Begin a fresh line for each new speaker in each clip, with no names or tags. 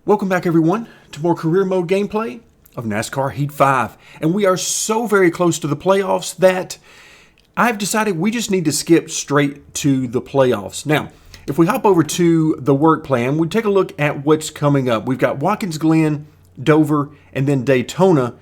Welcome back everyone to more career mode gameplay of NASCAR Heat 5. And we are so very close to the playoffs that I've decided we just need to skip straight to the playoffs. Now, if we hop over to the work plan, we take a look at what's coming up. We've got Watkins Glen, Dover, and then Daytona.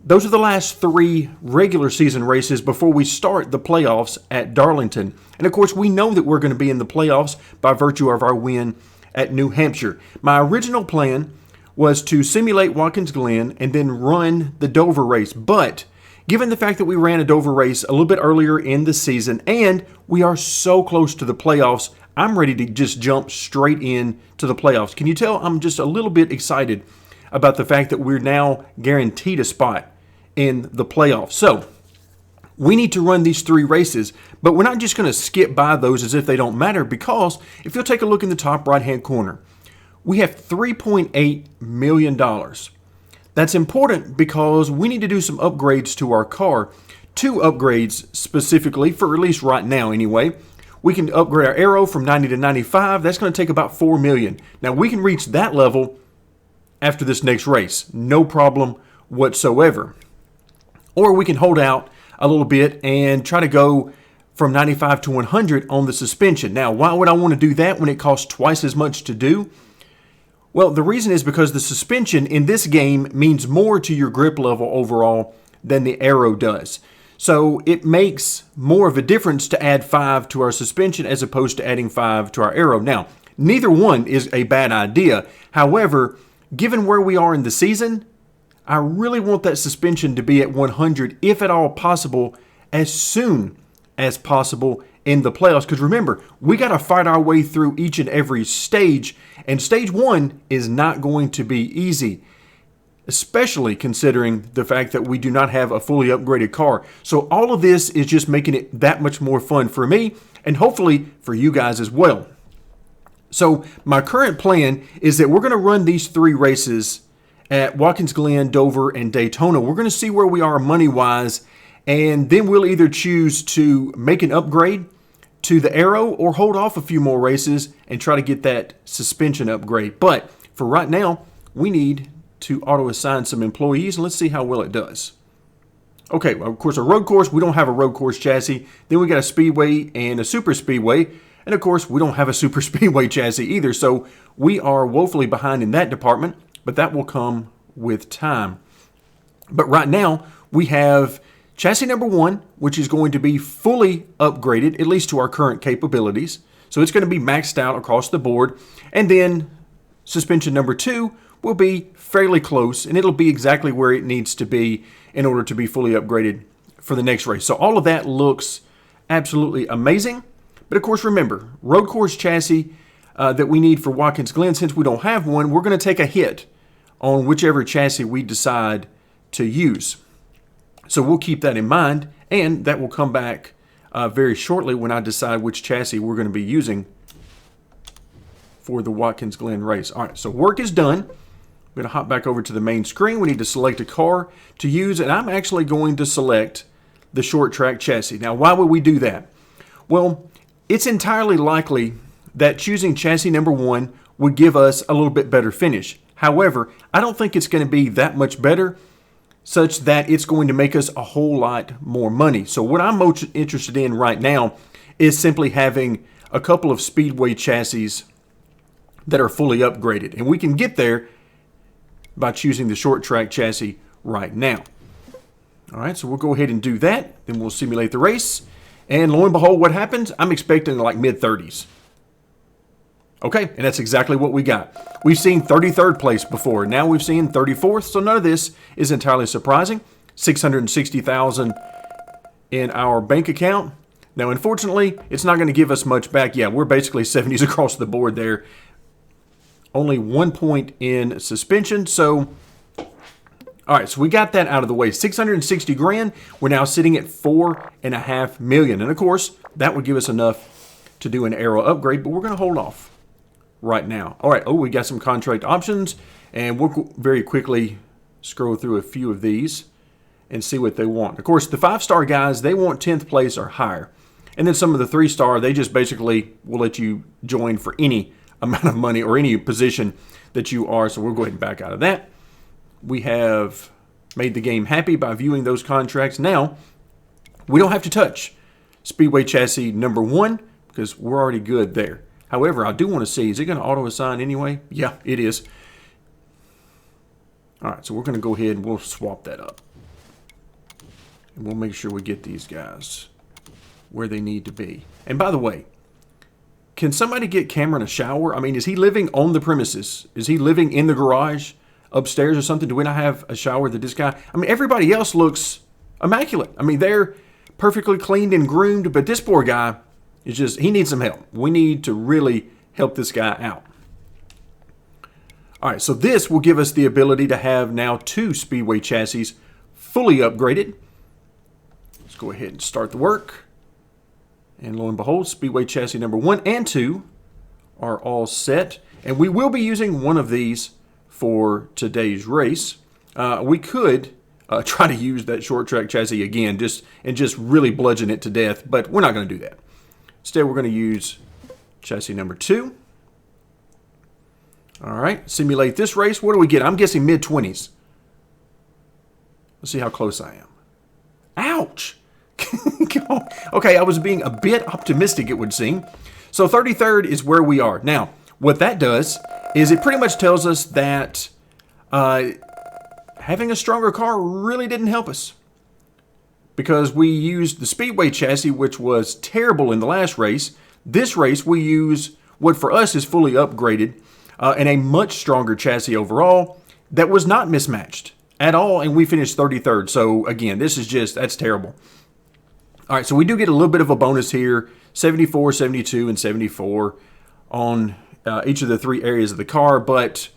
Those are the last three regular season races before we start the playoffs at Darlington. And of course, we know that we're going to be in the playoffs by virtue of our win at New Hampshire. My original plan was to simulate Watkins Glen and then run the Dover race. But given the fact that we ran a Dover race a little bit earlier in the season and we are so close to the playoffs, I'm ready to just jump straight in to the playoffs. Can you tell I'm just a little bit excited about the fact that we're now guaranteed a spot in the playoffs? So we need to run these three races, but we're not just going to skip by those as if they don't matter, because if you'll take a look in the top right-hand corner, we have $3.8 million. That's important because we need to do some upgrades to our car. Two upgrades specifically, for at least right now anyway. We can upgrade our aero from 90 to 95. That's going to take about $4 million. Now, we can reach that level after this next race. No problem whatsoever. Or we can hold out a little bit and try to go from 95 to 100 on the suspension. Now, why would I want to do that when it costs twice as much to do? Well, the reason is because the suspension in this game means more to your grip level overall than the aero does. So it makes more of a difference to add 5 to our suspension as opposed to adding 5 to our aero. Now, neither one is a bad idea. However, given where we are in the season, I really want that suspension to be at 100, if at all possible, as soon as possible in the playoffs. Because remember, we got to fight our way through each and every stage, and stage one is not going to be easy, especially considering the fact that we do not have a fully upgraded car. So all of this is just making it that much more fun for me, and hopefully for you guys as well. So my current plan is that we're going to run these three races at Watkins Glen, Dover, and Daytona. We're going to see where we are money-wise, and then we'll either choose to make an upgrade to the aero or hold off a few more races and try to get that suspension upgrade. But for right now, we need to auto-assign some employees, and let's see how well it does. Okay, well, of course, a road course, we don't have a road course chassis. Then we got a speedway and a super speedway. And of course, we don't have a super speedway chassis either, so we are woefully behind in that department. But that will come with time. But right now, we have chassis number 1, which is going to be fully upgraded, at least to our current capabilities. So it's going to be maxed out across the board. And then suspension number 2 will be fairly close, and it'll be exactly where it needs to be in order to be fully upgraded for the next race. So all of that looks absolutely amazing. But of course, remember, road course chassis that we need for Watkins Glen, since we don't have one, we're going to take a hit on whichever chassis we decide to use. So we'll keep that in mind, and that will come back very shortly when I decide which chassis we're going to be using for the Watkins Glen race. All right, so work is done. I'm going to hop back over to the main screen. We need to select a car to use, and I'm actually going to select the short track chassis. Now, why would we do that? Well, it's entirely likely that choosing chassis number 1 would give us a little bit better finish. However, I don't think it's going to be that much better, such that it's going to make us a whole lot more money. So what I'm most interested in right now is simply having a couple of speedway chassis that are fully upgraded. And we can get there by choosing the short track chassis right now. All right, so we'll go ahead and do that. Then we'll simulate the race. And lo and behold, what happens? I'm expecting like mid-30s. Okay, and that's exactly what we got. We've seen 33rd place before. Now we've seen 34th, so none of this is entirely surprising. $660,000 in our bank account. Now, unfortunately, it's not going to give us much back. Yeah, we're basically 70s across the board there. Only 1 point in suspension, so all right, so we got that out of the way. 660 grand. We're now sitting at $4.5 million. And of course, that would give us enough to do an aero upgrade, but we're going to hold off right now. All right, we got some contract options, and we'll very quickly scroll through a few of these and see what they want. Of course, the 5-star guys, they want 10th place or higher. And then some of the 3-star, they just basically will let you join for any amount of money or any position that you are. So we'll go ahead and back out of that. We have made the game happy by viewing those contracts. Now, we don't have to touch Speedway Chassis number 1 because we're already good there. However, I do want to see, is it going to auto-assign anyway? Yeah, it is. All right, so we're going to go ahead and we'll swap that up. And we'll make sure we get these guys where they need to be. And by the way, can somebody get Cameron a shower? I mean, is he living on the premises? Is he living in the garage upstairs or something? Do we not have a shower that this guy... I mean, everybody else looks immaculate. I mean, they're perfectly cleaned and groomed, but this poor guy is just... He needs some help. We need to really help this guy out. All right, so this will give us the ability to have now 2 Speedway chassis fully upgraded. Let's go ahead and start the work. And lo and behold, Speedway chassis number 1 and 2 are all set. And we will be using one of these for today's race. We could try to use that short track chassis again and just really bludgeon it to death, but we're not going to do that. Instead, we're going to use chassis number 2. All right, simulate this race. What do we get? I'm guessing mid-20s. Let's see how close I am. Ouch! Okay, I was being a bit optimistic, it would seem. So 33rd is where we are. Now, what that does is it pretty much tells us that having a stronger car really didn't help us. Because we used the Speedway chassis, which was terrible in the last race. This race, we use what for us is fully upgraded and a much stronger chassis overall that was not mismatched at all, and we finished 33rd. So again, this is just, that's terrible. All right, so we do get a little bit of a bonus here, 74, 72, and 74 on each of the 3 areas of the car, but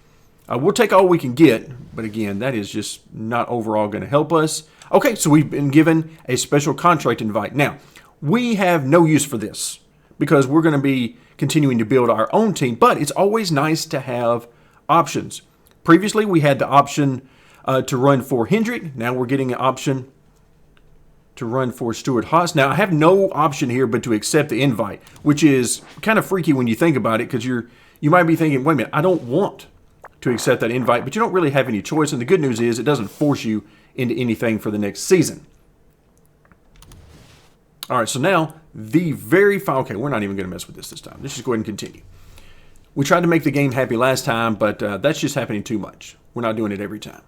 we'll take all we can get. But again, that is just not overall going to help us. Okay, so we've been given a special contract invite. Now, we have no use for this because we're going to be continuing to build our own team, but it's always nice to have options. Previously, we had the option to run for Hendrick. Now we're getting an option to run for Stewart-Haas. Now, I have no option here but to accept the invite, which is kind of freaky when you think about it because you might be thinking, wait a minute, I don't want to accept that invite, but you don't really have any choice. And the good news is it doesn't force you into anything for the next season. All right, so now the very final... Okay, we're not even going to mess with this time. Let's just go ahead and continue. We tried to make the game happy last time, but that's just happening too much. We're not doing it every time.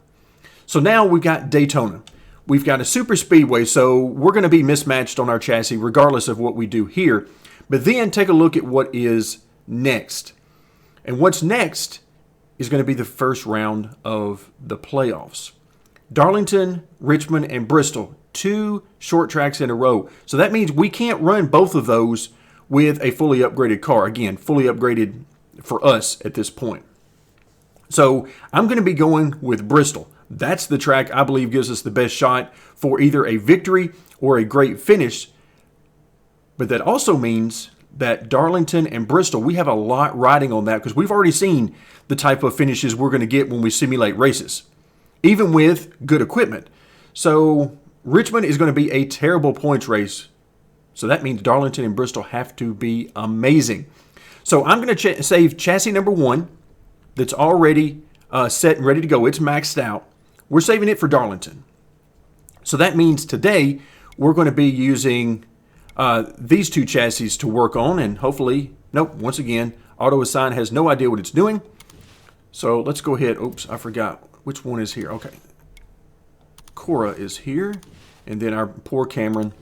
So now we've got Daytona. We've got a super speedway, so we're going to be mismatched on our chassis regardless of what we do here. But then take a look at what is next. And what's next is going to be the first round of the playoffs. Darlington, Richmond, and Bristol, 2 short tracks in a row. So that means we can't run both of those with a fully upgraded car. Again, fully upgraded for us at this point. So I'm going to be going with Bristol. That's the track I believe gives us the best shot for either a victory or a great finish. But that also means that Darlington and Bristol, we have a lot riding on that because we've already seen the type of finishes we're going to get when we simulate races, even with good equipment. So Richmond is going to be a terrible points race. So that means Darlington and Bristol have to be amazing. So I'm going to save chassis number 1 that's already set and ready to go. It's maxed out. We're saving it for Darlington. So that means today we're going to be using these 2 chassis to work on, and hopefully, nope, once again, auto assign has no idea what it's doing. So let's go ahead. Oops, I forgot. Which one is here? Okay. Cora is here, and then our poor Cameron.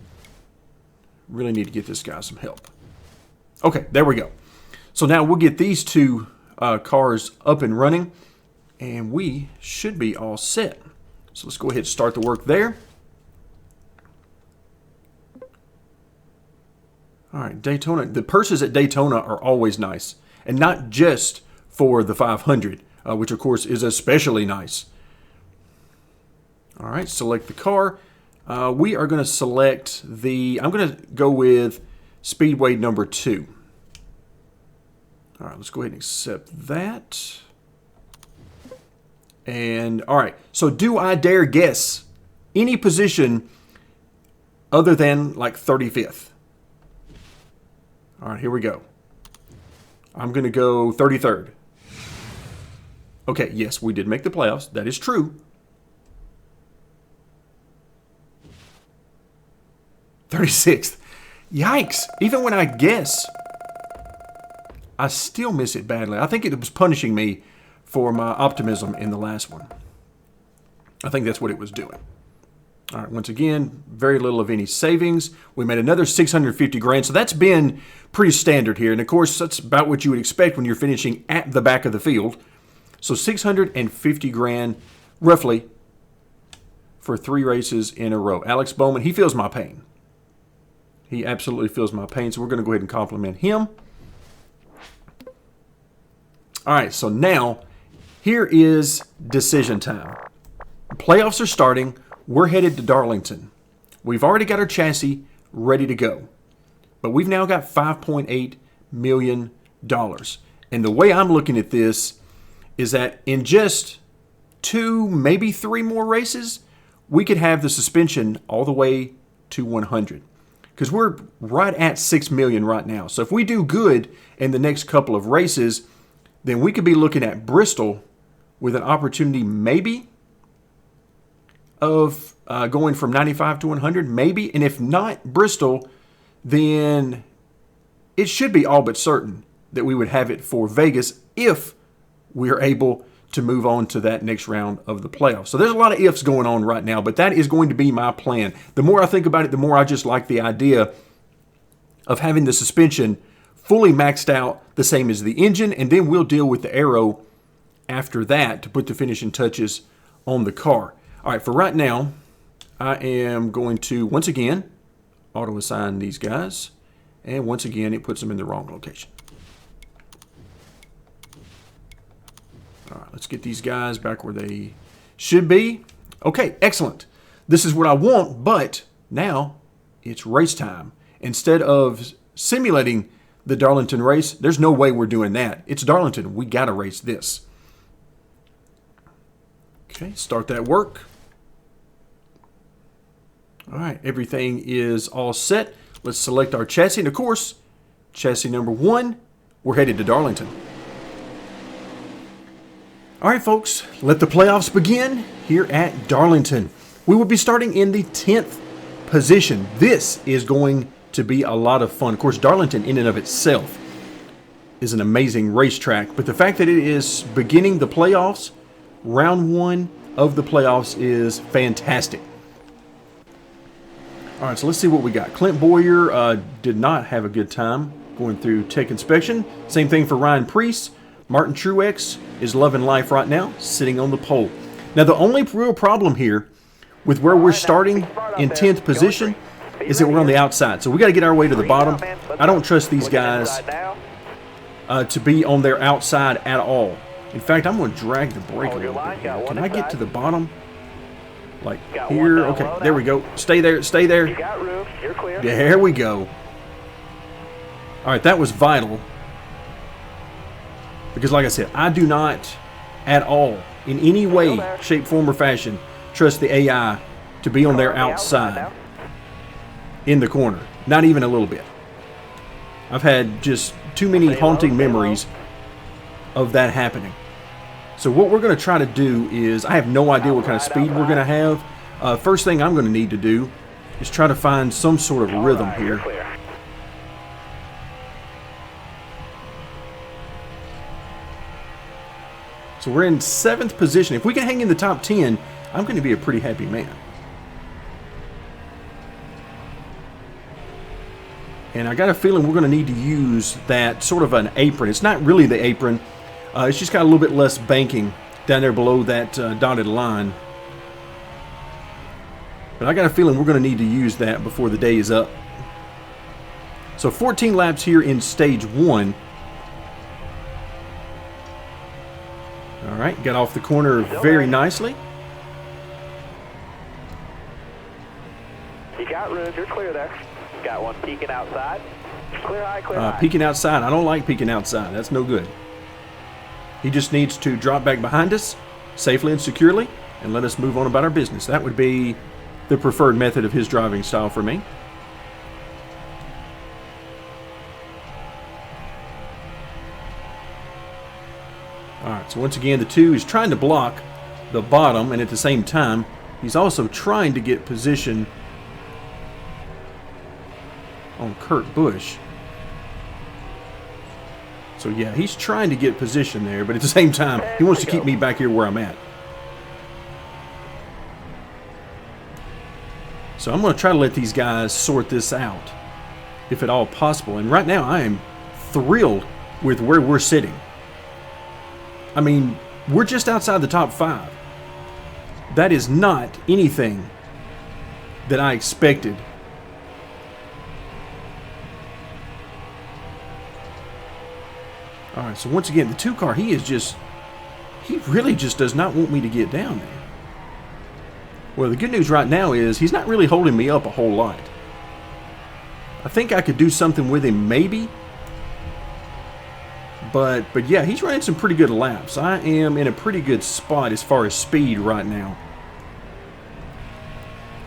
Really need to get this guy some help. Okay, there we go. So now we'll get these 2 cars up and running, and we should be all set. So let's go ahead and start the work there. All right, Daytona. The purses at Daytona are always nice, and not just for the 500, which of course is especially nice. All right, select the car. We are going to select I'm going to go with Speedway number 2. All right, let's go ahead and accept that. And all right, so do I dare guess any position other than like 35th? All right, here we go. I'm going to go 33rd. Okay, yes, we did make the playoffs. That is true. 36th. Yikes. Even when I guess, I still miss it badly. I think it was punishing me for my optimism in the last one. I think that's what it was doing. All right, once again, very little of any savings. We made another 650 grand, so that's been pretty standard here. And of course, that's about what you would expect when you're finishing at the back of the field. So 650 grand, roughly, for 3 races in a row. Alex Bowman, he feels my pain. He absolutely feels my pain, so we're going to go ahead and compliment him. All right, so now, here is decision time. Playoffs are starting. We're headed to Darlington. We've already got our chassis ready to go. But we've now got $5.8 million. And the way I'm looking at this is that in just 2, maybe 3 more races, we could have the suspension all the way to 100. Because we're right at $6 million right now. So if we do good in the next couple of races, then we could be looking at Bristol with an opportunity maybe of going from 95 to 100, maybe. And if not Bristol, then it should be all but certain that we would have it for Vegas if we are able to move on to that next round of the playoffs. So there's a lot of ifs going on right now, but that is going to be my plan. The more I think about it, the more I just like the idea of having the suspension fully maxed out, the same as the engine, and then we'll deal with the aero after that to put the finishing touches on the car. All right, for right now, I am going to, once again, auto-assign these guys. And once again, it puts them in the wrong location. All right, let's get these guys back where they should be. Okay, excellent. This is what I want, but now it's race time. Instead of simulating the Darlington race, there's no way we're doing that. It's Darlington. We got to race this. Okay, start that work. All right, everything is all set. Let's select our chassis. And of course, chassis number 1, we're headed to Darlington. All right, folks, let the playoffs begin here at Darlington. We will be starting in the 10th position. This is going to be a lot of fun. Of course, Darlington in and of itself is an amazing racetrack, but the fact that it is beginning the playoffs, round 1 of the playoffs, is fantastic. All right, so let's see what we got. Clint Boyer did not have a good time going through tech inspection. Same thing for Ryan Preece. Martin Truex is loving life right now, sitting on the pole. Now, the only real problem here with where we're starting in 10th position is that we're on the outside. So we got to get our way to the bottom. I don't trust these guys to be on their outside at all. In fact, I'm going to drag the brake a little bit here. Can I get to the bottom? Like here? Okay, there we go. Stay there, stay there. There we go. All right, that was vital. Because like I said, I do not at all, in any way, shape, form, or fashion, trust the AI to be on their outside in the corner. Not even a little bit. I've had just too many haunting memories of that happening. So what we're going to try to do is, I have no idea what kind of speed we're going to have. First thing I'm going to need to do is try to find some sort of rhythm here. So we're in 7th position. If we can hang in the top 10, I'm going to be a pretty happy man. And I got a feeling we're going to need to use that sort of an apron. It's not really the apron. It's just got a little bit less banking down there below that dotted line. But I got a feeling we're going to need to use that before the day is up. So 14 laps here in stage 1. All right, got off the corner very nicely.
You got room, you're clear there. Got one peeking outside. Clear high, clear high.
Peeking outside. I don't like peeking outside. That's no good. He just needs to drop back behind us safely and securely and let us move on about our business. That would be the preferred method of his driving style for me. All right, so once again, the 2 is trying to block the bottom, and at the same time, he's also trying to get position on Kurt Busch. So yeah, he's trying to get position there, but at the same time, he wants to keep me back here where I'm at. So I'm going to try to let these guys sort this out, if at all possible. And right now, I am thrilled with where we're sitting. I mean, we're just outside the top 5. That is not anything that I expected. All right, so once again, the 2 car, he really just does not want me to get down there. Well, the good news right now is he's not really holding me up a whole lot. I think I could do something with him maybe. But yeah, he's running some pretty good laps. I am in a pretty good spot as far as speed right now.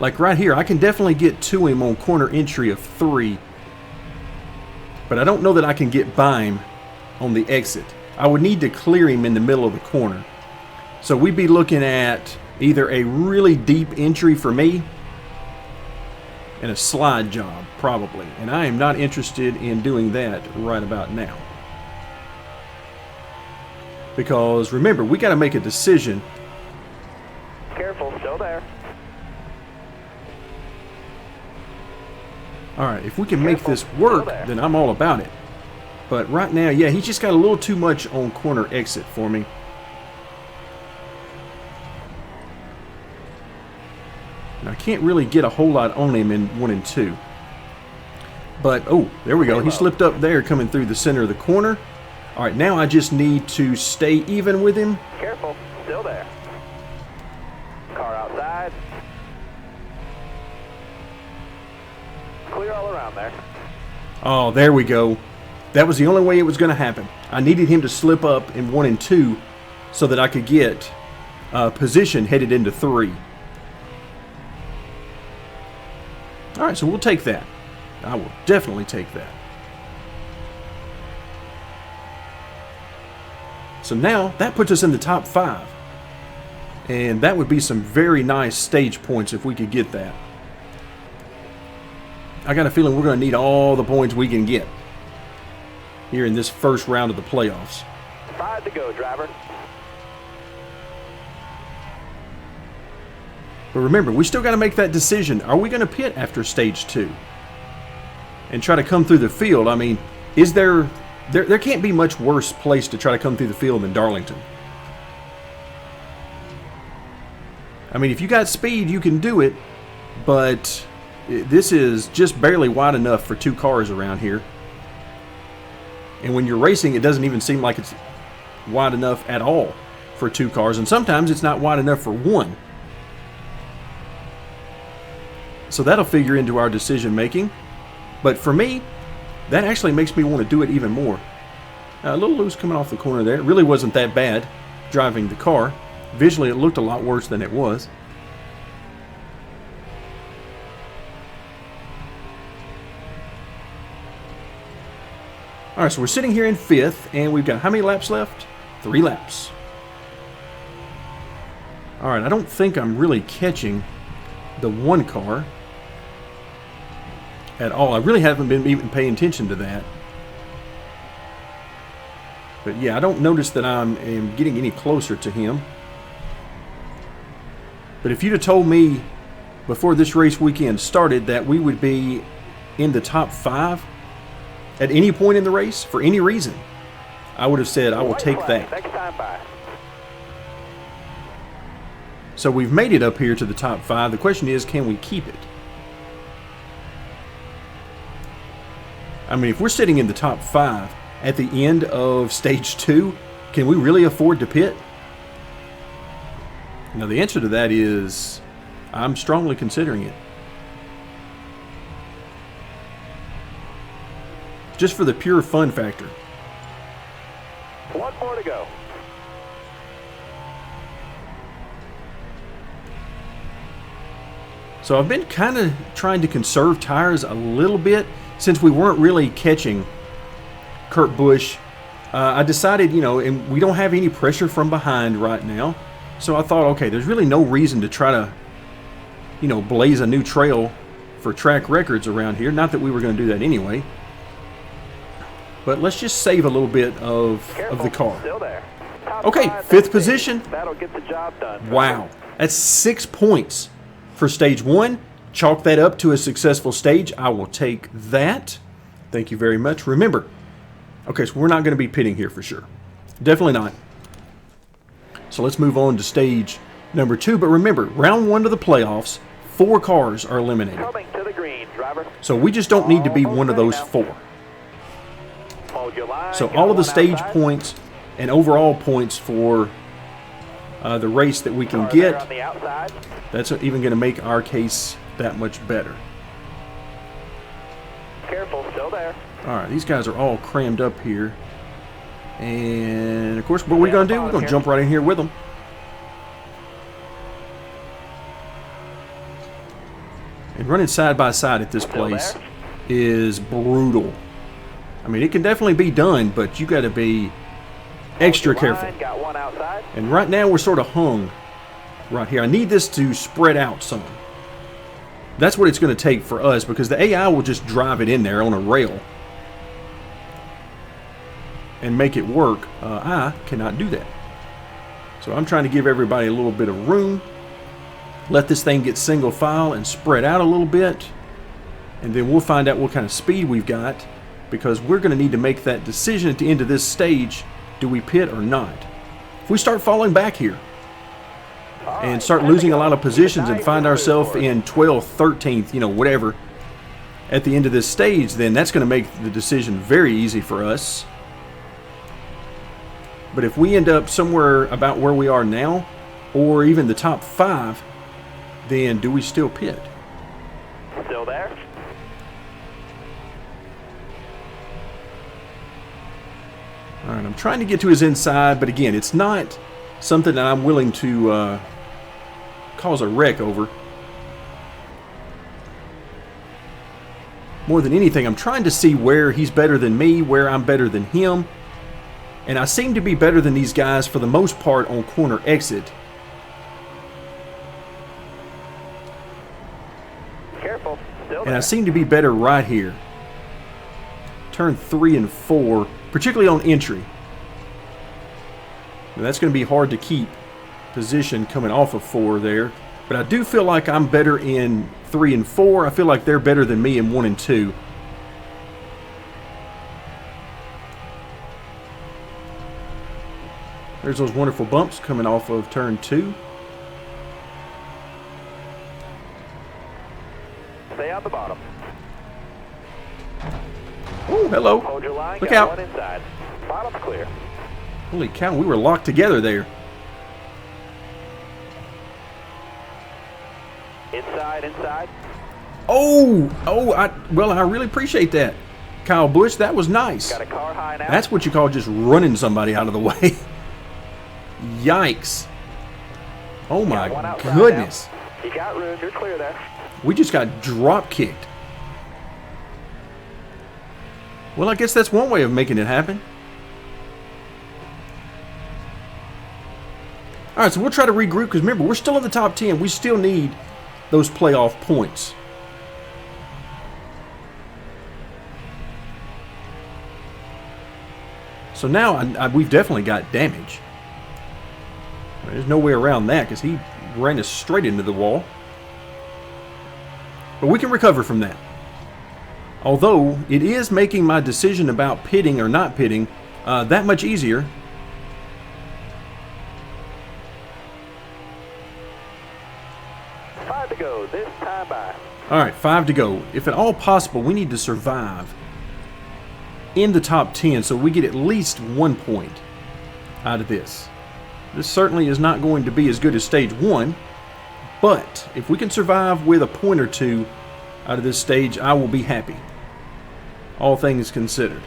Like right here, I can definitely get to him on corner entry of 3. But I don't know that I can get by him on the exit. I would need to clear him in the middle of the corner. So we'd be looking at either a really deep entry for me and a slide job, probably. And I am not interested in doing that right about now. Because remember, we got to make a decision.
Careful, still there.
All right, if we can make this work, then I'm all about it. But right now, yeah, he's just got a little too much on corner exit for me. And I can't really get a whole lot on him in 1 and 2. But, oh, there we go. He slipped up there coming through the center of the corner. All right, now I just need to stay even with him.
Careful, still there. Car outside. Clear all around there.
Oh, there we go. That was the only way it was going to happen. I needed him to slip up in 1 and 2 so that I could get position headed into 3. All right, so we'll take that. I will definitely take that. So now that puts us in the top 5. And that would be some very nice stage points if we could get that. I got a feeling we're going to need all the points we can get here in this first round of the playoffs.
5 to go, driver.
But remember, we still got to make that decision. Are we going to pit after stage 2 and try to come through the field? I mean, is there can't be much worse place to try to come through the field than Darlington. I mean, if you got speed, you can do it, but this is just barely wide enough for 2 cars around here. And when you're racing, it doesn't even seem like it's wide enough at all for 2 cars, and sometimes it's not wide enough for 1. So that'll figure into our decision making. But for me, that actually makes me want to do it even more. A little loose coming off the corner there. It really wasn't that bad driving the car. Visually, it looked a lot worse than it was. All right, so we're sitting here in 5th, and we've got how many laps left? 3 laps. All right, I don't think I'm really catching the 1 car at all. I really haven't been even paying attention to that. But yeah, I don't notice that I'm getting any closer to him. But if you'd have told me before this race weekend started that we would be in the top 5 at any point in the race for any reason, I would have said I will take that.
Next time by.
So we've made it up here to the top 5. The question is, can we keep it? I mean, if we're sitting in the top 5 at the end of stage 2, can we really afford to pit? Now, the answer to that is I'm strongly considering it. Just for the pure fun factor.
1 more to go.
So I've been kind of trying to conserve tires a little bit since we weren't really catching Kurt Busch I decided, you know, and we don't have any pressure from behind right now. So I thought, okay, there's really no reason to try to, you know, blaze a new trail for track records around here. Not that we were going to do that anyway. But let's just save a little bit of the car.
Still there. Top
Okay,
5,
fifth
that's
position.
it. That'll get the job done.
Wow. That's 6 points for stage 1. Chalk that up to a successful stage. I will take that. Thank you very much. Remember, okay, so we're not going to be pitting here for sure. Definitely not. So let's move on to stage number 2. But remember, round 1 of the playoffs, 4 cars are eliminated.
Coming to the green, driver.
So we just don't need to be one of those 4.
Hold your line.
So
Got
all of the
one
stage
outside.
points and overall points for the race that we can
Car there
get,
on the outside.
that's even going to make our case that much better.
Careful, still there.
All right, these guys are all crammed up here. And, of course, what we're going to do, we're going to jump right in here with them. And running side by side at this place is brutal. I mean, it can definitely be done, but you got to be extra careful.
Got one outside.
And right now we're sort of hung right here. I need this to spread out some. That's what it's going to take for us, because the AI will just drive it in there on a rail and make it work. I cannot do that. So I'm trying to give everybody a little bit of room. Let this thing get single file and spread out a little bit. And then we'll find out what kind of speed we've got, because we're going to need to make that decision at the end of this stage. Do we pit or not? If we start falling back here and start losing a lot of positions and find ourselves in 12th, 13th, you know, whatever, at the end of this stage, then that's going to make the decision very easy for us. But if we end up somewhere about where we are now, or even the top 5, then do we still pit?
Still there.
All right, I'm trying to get to his inside, but again, it's not something that I'm willing to cause a wreck over. More than anything, I'm trying to see where he's better than me, where I'm better than him. And I seem to be better than these guys for the most part on corner exit.
Careful, still
And
there.
I seem to be better right here. Turn 3 and 4, particularly on entry. Now that's going to be hard to keep position coming off of 4 there. But I do feel like I'm better in 3 and 4. I feel like they're better than me in 1 and 2. There's those wonderful bumps coming off of turn 2.
Stay on the bottom.
Oh, hello.
Hold your line.
Look
Got
out.
one inside. Bottom's clear.
Holy cow, we were locked together there.
Inside.
Well, I really appreciate that, Kyle Busch. That was nice.
Got a car high now.
That's what you call just running somebody out of the way. Yikes. Oh my
Got one outside
goodness.
now. You got room. You're clear there.
We just got drop kicked. Well, I guess that's one way of making it happen. All right, so we'll try to regroup, because remember, we're still in the top 10. We still need those playoff points. So now we've definitely got damage. There's no way around that, because he ran us straight into the wall. But we can recover from that. Although it is making my decision about pitting or not pitting that much easier.
Five to go. This time by.
All right, 5 to go. If at all possible, we need to survive in the top 10 so we get at least 1 point out of this. This certainly is not going to be as good as stage 1, but if we can survive with a point or 2 out of this stage, I will be happy. All things considered.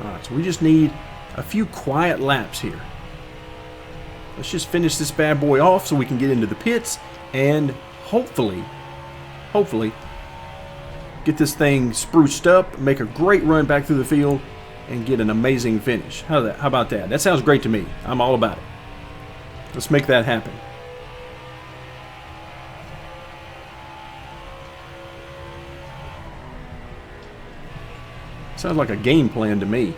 All right, so we just need a few quiet laps here. Let's just finish this bad boy off so we can get into the pits and hopefully get this thing spruced up, make a great run back through the field, and get an amazing finish. How about that? That sounds great to me. I'm all about it. Let's make that happen. Sounds like a game plan to me.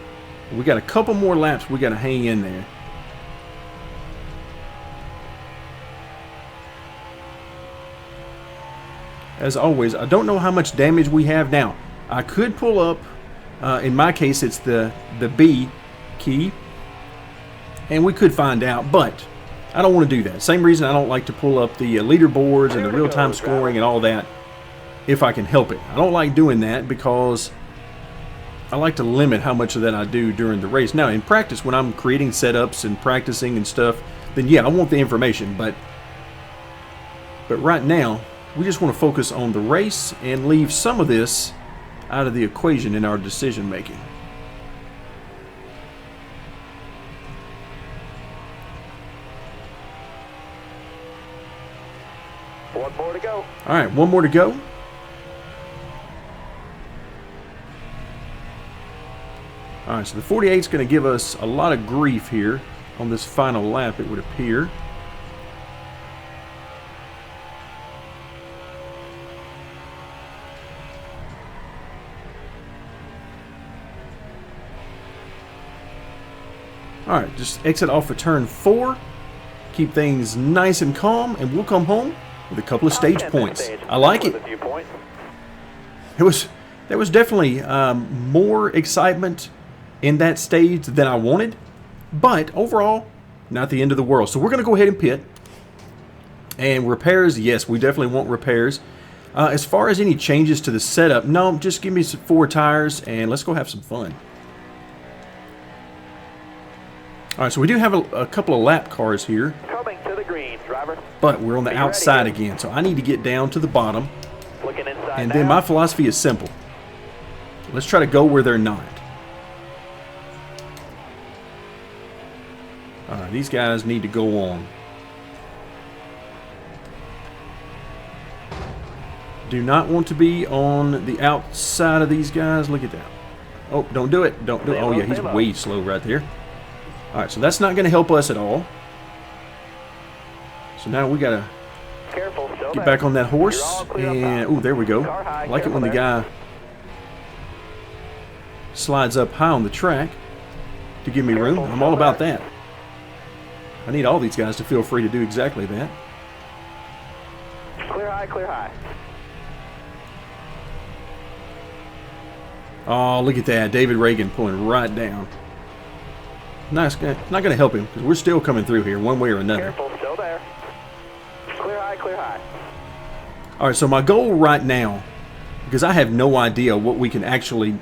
We got a couple more laps we got to hang in there. As always, I don't know how much damage we have now. I could pull up, in my case it's the B key, and we could find out, but I don't want to do that. Same reason I don't like to pull up the leaderboards and the real-time scoring and all that if I can help it. I don't like doing that because I like to limit how much of that I do during the race. Now, in practice, when I'm creating setups and practicing and stuff, then yeah, I want the information, but right now, we just want to focus on the race and leave some of this out of the equation in our decision making.
One more to go.
All right, one more to go. All right, so the 48 is going to give us a lot of grief here on this final lap, it would appear. All right, just exit off of turn 4, keep things nice and calm, and we'll come home with a couple of stage points. I like it. There was definitely more excitement in that stage than I wanted, but overall, not the end of the world. So we're going to go ahead and pit. And repairs, yes, we definitely want repairs. As far as any changes to the setup, no, just give me some 4 tires and let's go have some fun. All right, so we do have a couple of lap cars here.
Coming to the green, driver.
But we're on the outside again, so I need to get down to the bottom.
Looking inside
and then my philosophy is simple. Let's try to go where they're not. All right, these guys need to go on. Do not want to be on the outside of these guys. Look at that. Oh, don't do it. Don't do it. Oh, yeah, he's way slow right there. All right, so that's not going to help us at all. So now we got to get back on that horse. And, oh, there we go. I like it when the guy slides up high on the track to give me room. I'm all about that. I need all these guys to feel free to do exactly that.
Clear high, clear high.
Oh, look at that. David Reagan pulling right down. Nice. Not going to help him because we're still coming through here one way or another.
Careful, still there. Clear high, clear high.
All right, so my goal right now, because I have no idea what we can actually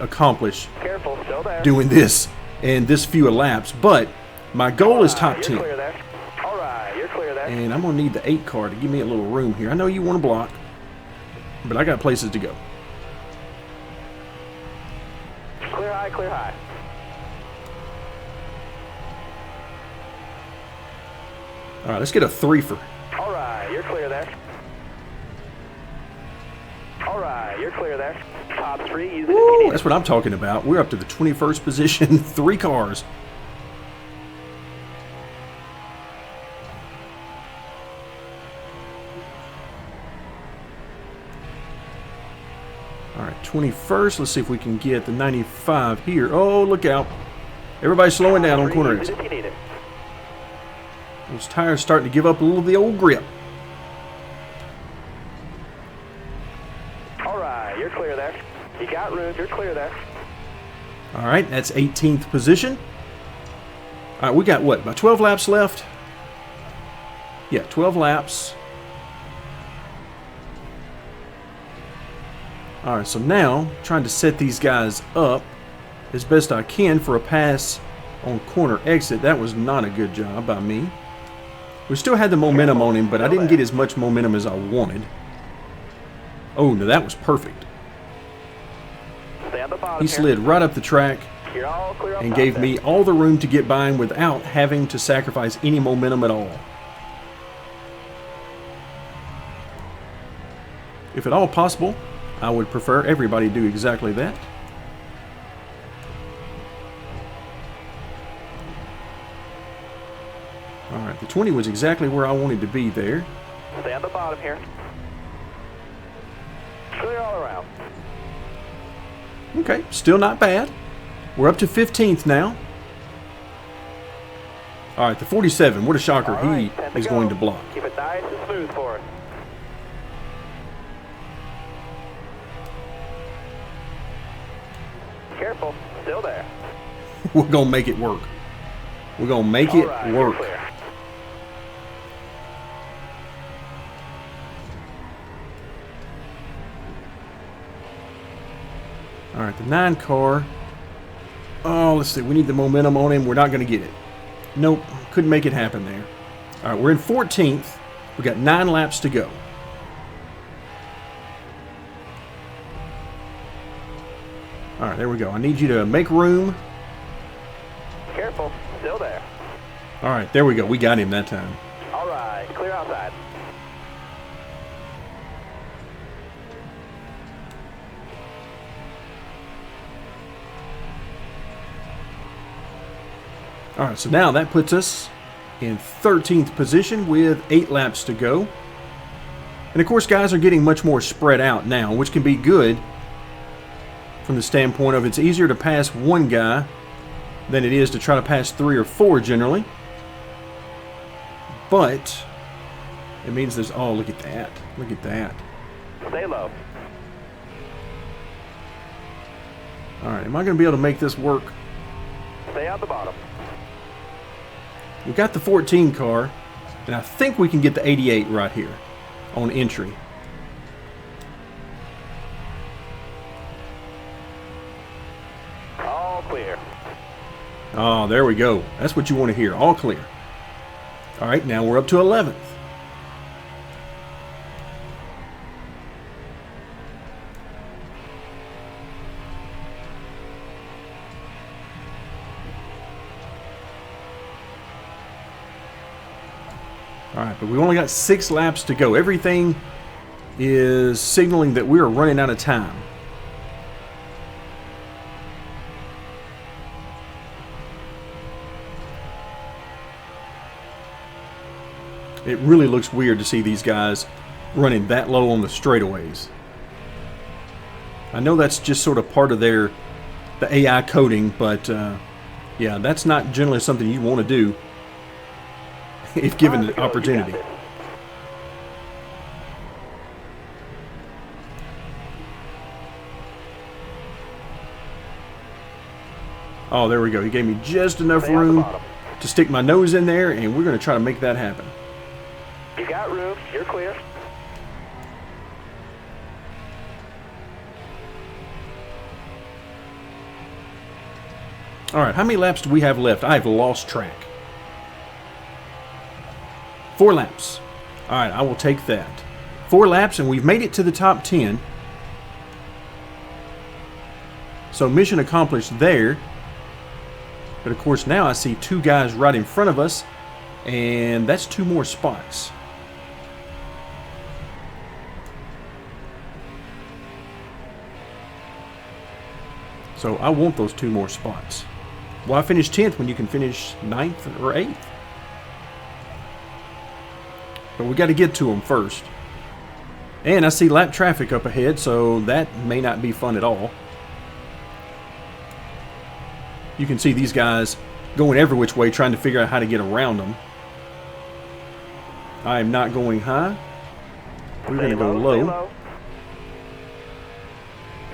accomplish
Careful, still there.
doing this in this few laps, but my goal is top 10.
Clear there. All right, you're clear there.
And I'm going to need the 8 car to give me a little room here. I know you want to block, but I got places to go.
Clear high, clear high.
All right, let's get a 3-fer.
All right, you're clear there. All right, you're clear there. Top 3, use it if you need.
That's what I'm talking about. We're up to the 21st position, 3 cars. All right, 21st. Let's see if we can get the 95 here. Oh, look out. Everybody's slowing down on corner exit. Those tires starting to give up a little of the old grip.
All right, you're clear there. You got room, you're clear there.
All right, that's 18th position. All right, we got what, about 12 laps left? Yeah, 12 laps. All right, so now trying to set these guys up as best I can for a pass on corner exit. That was not a good job by me. We still had the momentum on him, but I didn't get as much momentum as I wanted. Oh, no, that was perfect.
Stay on the bottom
He slid right up the track
You're all clear up
and
top
gave
there.
me all the room to get by without having to sacrifice any momentum at all. If at all possible, I would prefer everybody do exactly that. Alright, the 20 was exactly where I wanted to be there.
Stay on the bottom here. Clear all around.
Okay, still not bad. We're up to 15th now. Alright, the 47, what a shocker.
All right,
He
10
is
go.
going to block.
Keep it nice and smooth for us. Careful, still there.
We're going to make it work. We're going to make
All
it
right, you're
work.
clear.
Alright, the 9 car. Oh, let's see. We need the momentum on him. We're not going to get it. Nope. Couldn't make it happen there. Alright, we're in 14th. We got 9 laps to go. Alright, there we go. I need you to make room.
Careful, still there.
Alright, there we go. We got him that time.
All right, clear outside.
Alright, so now that puts us in 13th position with 8 laps to go. And of course, guys are getting much more spread out now, which can be good from the standpoint of it's easier to pass one guy than it is to try to pass 3 or 4 generally. But it means there's, oh, look at that. Look at that.
Stay low.
Alright, am I going to be able to make this work?
Stay on the bottom.
We got the 14 car, and I think we can get the 88 right here on entry.
All clear.
Oh, there we go. That's what you want to hear. All clear. All right, now we're up to 11th. All right, but we only got 6 laps to go. Everything is signaling that we are running out of time. It really looks weird to see these guys running that low on the straightaways. I know that's just sort of part of the AI coding, but yeah, that's not generally something you want to do if given the opportunity. Oh, there we go. He gave me just enough
Stay on the
room
bottom.
to stick my nose in there, and we're going to try to make that happen.
You got room. You're clear.
All right, how many laps do we have left? I've lost track. 4 laps. All right, I will take that. 4 laps, and we've made it to the top 10. So mission accomplished there. But of course, now I see 2 guys right in front of us, and that's 2 more spots. So I want those 2 more spots. Why finish 10th when you can finish 9th or 8th? But we got to get to them first. And I see lap traffic up ahead, so that may not be fun at all. You can see these guys going every which way trying to figure out how to get around them. I am not going high. We're going to go low.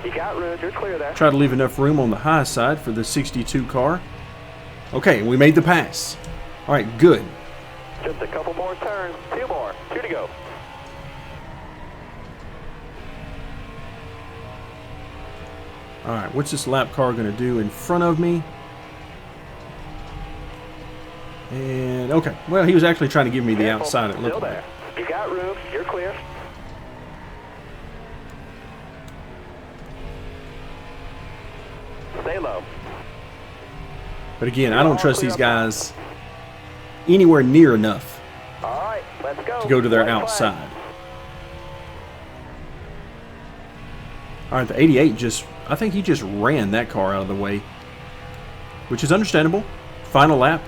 You got room. You're clear there.
Try to leave enough room on the high side for the 62 car. Okay, we made the pass. All right, good.
Just a couple more turns. 2 more. 2 to go.
All right, what's this lap car going to do in front of me? And, okay. Well, he was actually trying to give me the
Careful.
outside, it looked
Still
like.
there. You got room. You're clear. Stay low.
But again, I don't trust these guys anywhere near enough
All right, let's go.
to go to their
White flag.
outside. All right, the 88 I think he just ran that car out of the way, which is understandable. Final lap.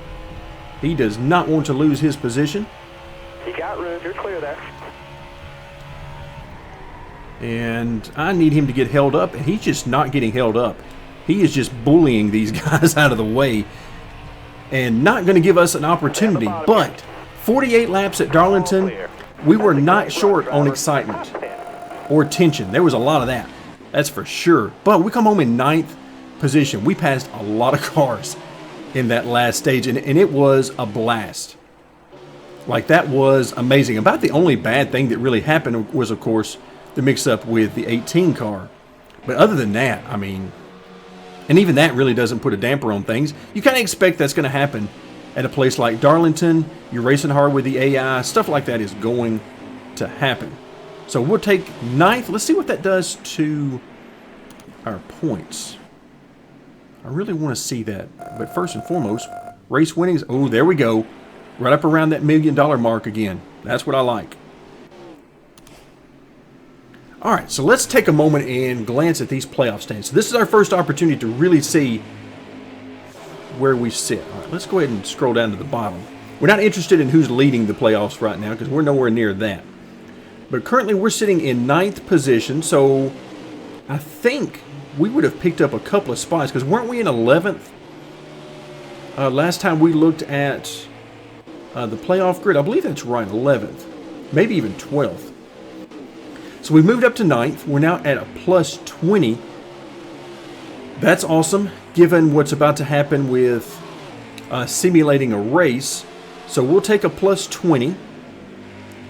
He does not want to lose his position.
You got room. You're clear there.
And I need him to get held up, and he's just not getting held up. He is just bullying these guys out of the way and not going to give us an opportunity. But 48 laps at Darlington, we were not short on excitement or tension. There was a lot of that, that's for sure. But we come home in 9th position. We passed a lot of cars in that last stage, and it was a blast. Like, that was amazing. About the only bad thing that really happened was, of course, the mix-up with the 18 car. But other than that, I mean, and even that really doesn't put a damper on things. You kind of expect that's going to happen at a place like Darlington. You're racing hard with the AI. Stuff like that is going to happen. So we'll take 9th. Let's see what that does to our points. I really want to see that. But first and foremost, race winnings. Oh, there we go. Right up around that $1 million mark again. That's what I like. All right, so let's take a moment and glance at these playoff standings. So this is our first opportunity to really see where we sit. All right, let's go ahead and scroll down to the bottom. We're not interested in who's leading the playoffs right now because we're nowhere near that. But currently we're sitting in 9th position, so I think we would have picked up a couple of spots because weren't we in 11th? Last time we looked at the playoff grid, I believe that's right, 11th, maybe even 12th. So we moved up to 9th. We're now at a plus 20. That's awesome, given what's about to happen with simulating a race. So we'll take a plus 20.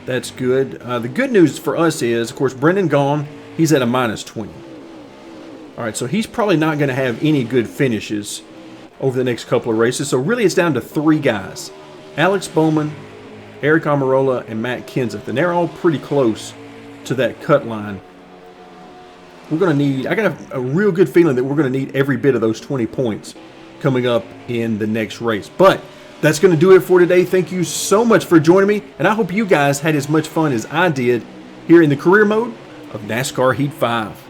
That's good. The good news for us is, of course, Brendan gone. He's at a minus 20. All right, so he's probably not going to have any good finishes over the next couple of races. So really it's down to 3 guys. Alex Bowman, Eric Amarola, and Matt Kenseth. And they're all pretty close to that cut line. We're going to need, I got a real good feeling that we're going to need every bit of those 20 points coming up in the next race. But that's going to do it for today. Thank you so much for joining me, and I hope you guys had as much fun as I did here in the career mode of NASCAR Heat 5.